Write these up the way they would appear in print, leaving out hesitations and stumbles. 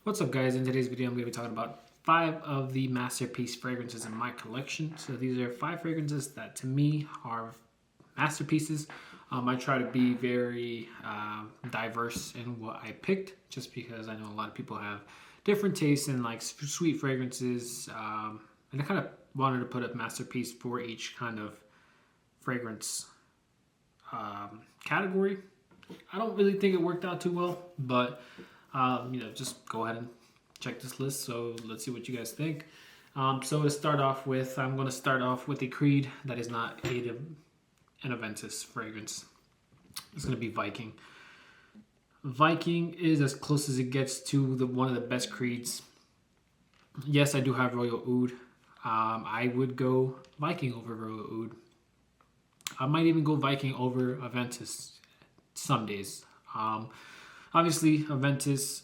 What's up, guys? In today's video I'm going to be talking about 5 of the masterpiece fragrances in my collection. So these are 5 fragrances that to me are masterpieces. I try to be very diverse in what I picked, just because I know a lot of people have different tastes in like sweet fragrances, and I kind of wanted to put a masterpiece for each kind of fragrance category. I don't really think it worked out too well, but just go ahead and check this list. So let's see what you guys think. So to start off with, I'm going to start off with a Creed that is not an Aventus fragrance. It's going to be Viking. Viking is as close as it gets to one of the best Creeds. Yes, I do have Royal Oud. I would go Viking over Royal Oud. I might even go Viking over Aventus some days. Obviously, Aventus,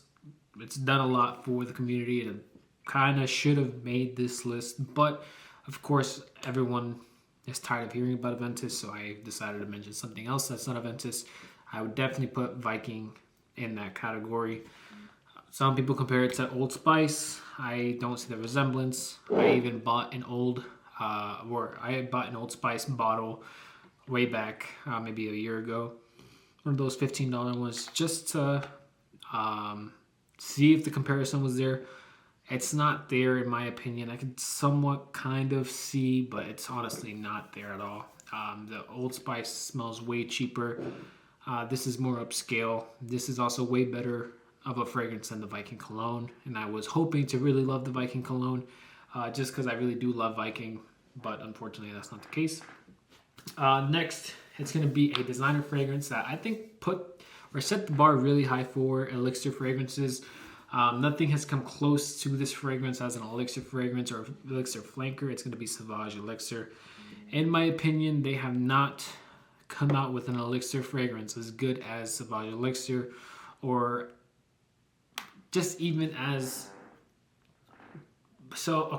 it's done a lot for the community and kind of should have made this list. But, of course, everyone is tired of hearing about Aventus, so I decided to mention something else that's not Aventus. I would definitely put Viking in that category. Some people compare it to Old Spice. I don't see the resemblance. I even bought an Old Spice bottle way back, maybe a year ago. One of those $15 ones, just to see if the comparison was there. It's not there in my opinion. I can somewhat kind of see, but it's honestly not there at all. The Old Spice smells way cheaper. This is more upscale. This is also way better of a fragrance than the Viking Cologne, and I was hoping to really love the Viking Cologne just because I really do love Viking, but unfortunately that's not the case. Next, it's going to be a designer fragrance that I think set the bar really high for Elixir fragrances. Nothing has come close to this fragrance as an Elixir fragrance or Elixir flanker. It's going to be Sauvage Elixir. In my opinion, they have not come out with an Elixir fragrance as good as Sauvage Elixir, or just even as... So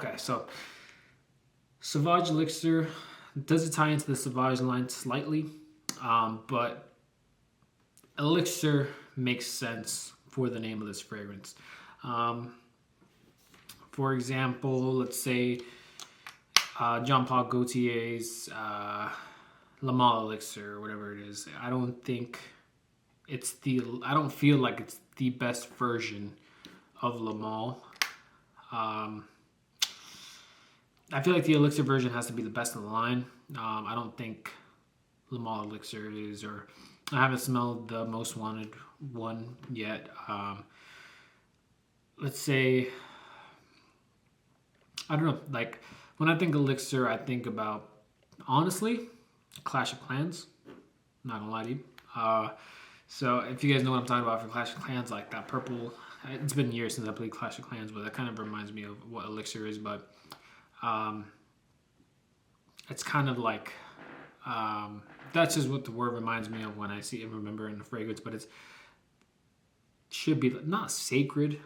Sauvage Elixir does tie into the Sauvage line slightly, but Elixir makes sense for the name of this fragrance. For example, let's say Jean Paul Gaultier's Le Male Elixir, or whatever it is. I don't feel like it's the best version of Le Male. I feel like the Elixir version has to be the best in the line. I don't think Le Male Elixir is, or I haven't smelled the most wanted one yet. Let's say, I don't know, like when I think Elixir, I think about, honestly, Clash of Clans. Not gonna lie to you. So if you guys know what I'm talking about for Clash of Clans, like that purple, it's been years since I played Clash of Clans, but that kind of reminds me of what Elixir is. But it's kind of like, that's just what the word reminds me of when I see and remember in the fragrance. But it should be not sacred,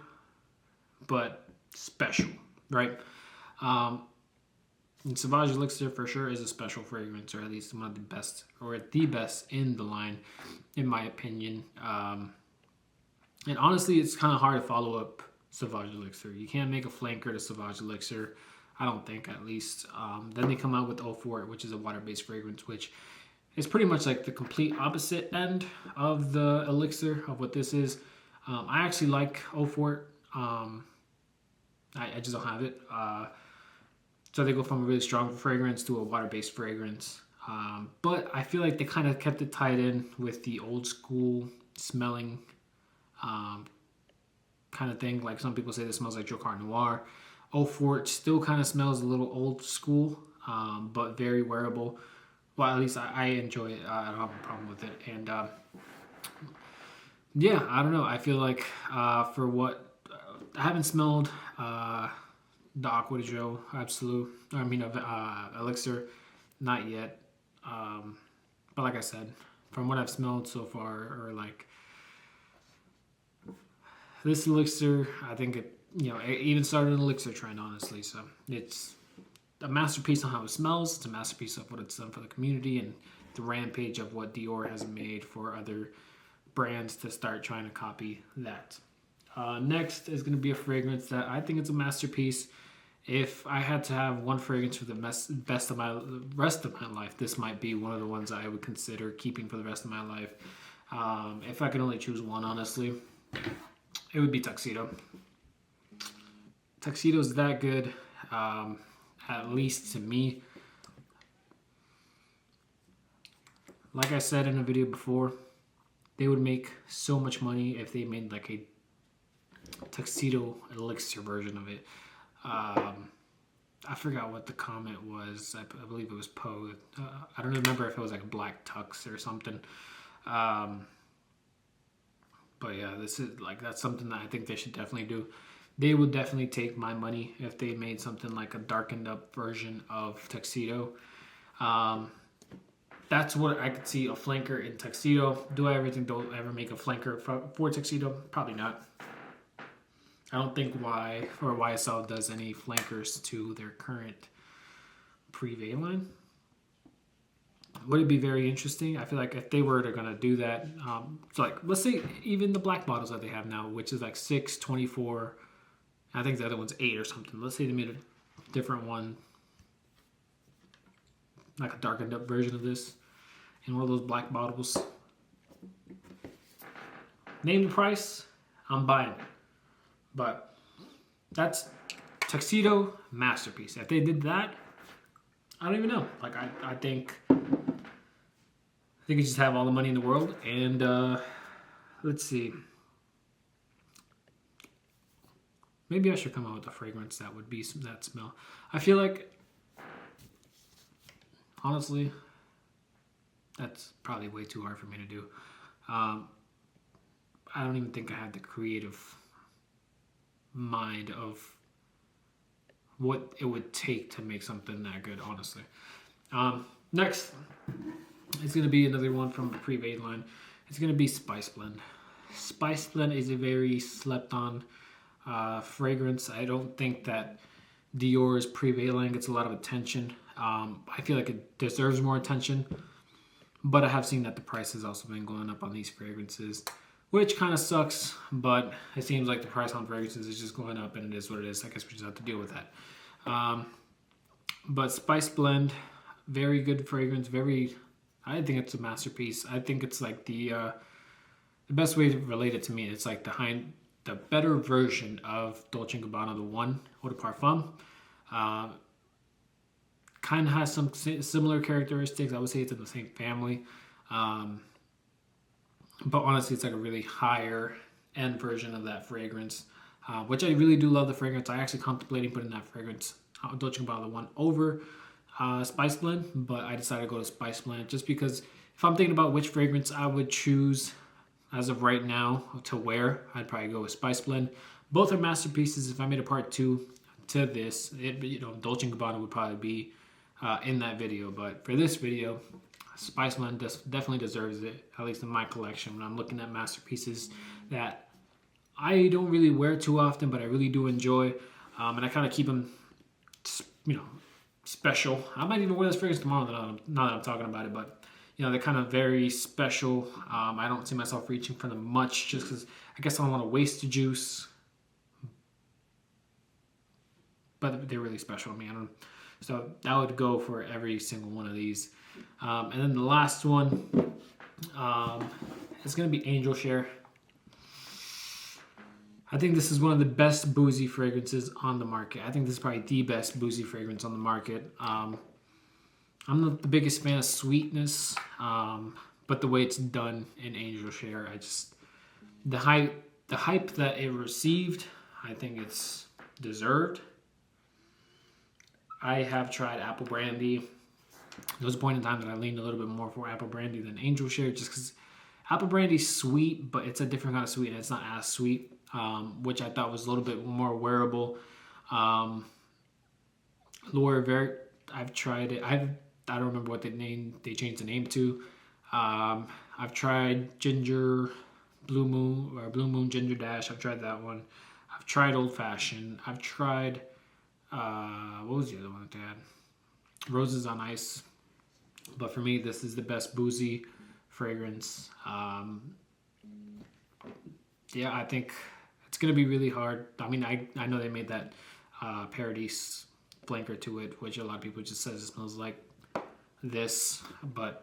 but special, right? And Sauvage Elixir for sure is a special fragrance, or at least one of the best, or the best in the line, in my opinion. And honestly, it's kind of hard to follow up Sauvage Elixir. You can't make a flanker to Sauvage Elixir, I don't think, at least. Then they come out with 04, which is a water-based fragrance, which is pretty much like the complete opposite end of the Elixir of what this is. I actually like 04. I just don't have it. So they go from a really strong fragrance to a water-based fragrance. But I feel like they kind of kept it tied in with the old school smelling kind of thing. Like some people say this smells like Jacquard Noir. 04 still kind of smells a little old school, but very wearable. Well, at least I enjoy it. I don't have a problem with it. And yeah, I don't know. I feel like for what... I haven't smelled the Aqua de Joe Absolute. Elixir. Not yet. But like I said, from what I've smelled so far, or like this Elixir, I think it even started an Elixir trend, honestly. So it's a masterpiece on how it smells. It's a masterpiece of what it's done for the community and the rampage of what Dior has made for other brands to start trying to copy that. Next is going to be a fragrance that I think it's a masterpiece. If I had to have one fragrance for the rest of my life, this might be one of the ones I would consider keeping for the rest of my life. If I could only choose one, honestly, it would be Tuxedo. Tuxedo is that good, at least to me. Like I said in a video before, they would make so much money if they made like a Tuxedo Elixir version of it. I forgot what the comment was. I believe it was Poe. I don't remember if it was like a black tux or something. But yeah, this is like, that's something that I think they should definitely do. They would definitely take my money if they made something like a darkened up version of Tuxedo. That's what I could see, a flanker in Tuxedo. Do I ever think they'll ever make a flanker for Tuxedo? Probably not. I don't think YSL does any flankers to their current Privé line. Would it be very interesting? I feel like if they were going to do that, so like, let's say even the black bottles that they have now, which is like 6, 24, I think the other one's 8 or something. Let's say they made a different one, like a darkened up version of this, in one of those black bottles. Name the price, I'm buying it. But that's Tuxedo masterpiece. If they did that, I don't even know. Like I think you just have all the money in the world. And let's see. Maybe I should come out with a fragrance that would be that smell. I feel like, honestly, that's probably way too hard for me to do. I don't even think I have the creative mind of what it would take to make something that good, honestly. Next, it's going to be another one from the Privé line. It's going to be Spice Blend. Spice Blend is a very slept on fragrance. I don't think that Dior's Privé line gets a lot of attention. I feel like it deserves more attention, but I have seen that the price has also been going up on these fragrances, which kind of sucks, but it seems like the price on fragrances is just going up, and it is what it is. I guess we just have to deal with that. But Spice Blend, very good fragrance. I think it's a masterpiece. I think it's like the best way to relate it to me. It's like the better version of Dolce & Gabbana, the one, Eau de Parfum. Kind of has some similar characteristics. I would say it's in the same family. But honestly, it's like a really higher end version of that fragrance, which I really do love the fragrance. I actually contemplating putting that fragrance, Dolce & Gabbana, the one, over Spice Blend, but I decided to go to Spice Blend just because if I'm thinking about which fragrance I would choose as of right now to wear, I'd probably go with Spice Blend. Both are masterpieces. If I made a part 2 to this, Dolce & Gabbana would probably be in that video, but for this video, Spice Blend definitely deserves it, at least in my collection. When I'm looking at masterpieces that I don't really wear too often, but I really do enjoy, and I kind of keep them, special. I might even wear this fragrance tomorrow now that I'm talking about it, but they're kind of very special. I don't see myself reaching for them much just because I guess I don't want to waste the juice, but they're really special to me. So that would go for every single one of these. And then the last one is going to be Angel Share. I think this is one of the best boozy fragrances on the market. I think this is probably the best boozy fragrance on the market. I'm not the biggest fan of sweetness, but the way it's done in Angel Share, the hype that it received, I think it's deserved. I have tried Apple Brandy. There was a point in time that I leaned a little bit more for Apple Brandy than Angel Share, just because Apple Brandy's sweet, but it's a different kind of sweet, and it's not as sweet, which I thought was a little bit more wearable. Laura Vert, I've tried it. I don't remember what they changed the name to. I've tried Ginger Blue Moon or Blue Moon Ginger Dash. I've tried that one. I've tried Old Fashioned. I've tried what was the other one that they had? Roses on Ice. But for me, this is the best boozy fragrance. Yeah, I think It's going to be really hard. I mean, I know they made that Paradise flanker to it, which a lot of people just says it smells like this, but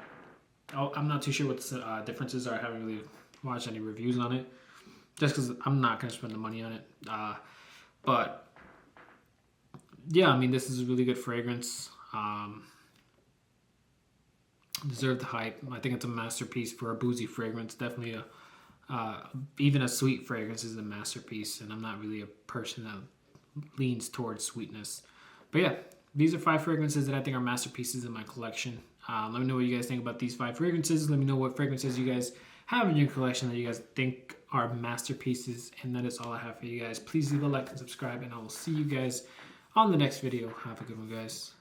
I'm not too sure what the differences are. I haven't really watched any reviews on it, just because I'm not going to spend the money on it. But yeah, I mean, this is a really good fragrance. Deserved the hype. I think it's a masterpiece for a boozy fragrance. Definitely even a sweet fragrance is a masterpiece, and I'm not really a person that leans towards sweetness. But yeah, these are 5 fragrances that I think are masterpieces in my collection. Let me know what you guys think about these 5 fragrances. Let me know what fragrances you guys have in your collection that you guys think are masterpieces. And that is all I have for you guys. Please leave a like and subscribe, and I will see you guys on the next video. Have a good one, guys.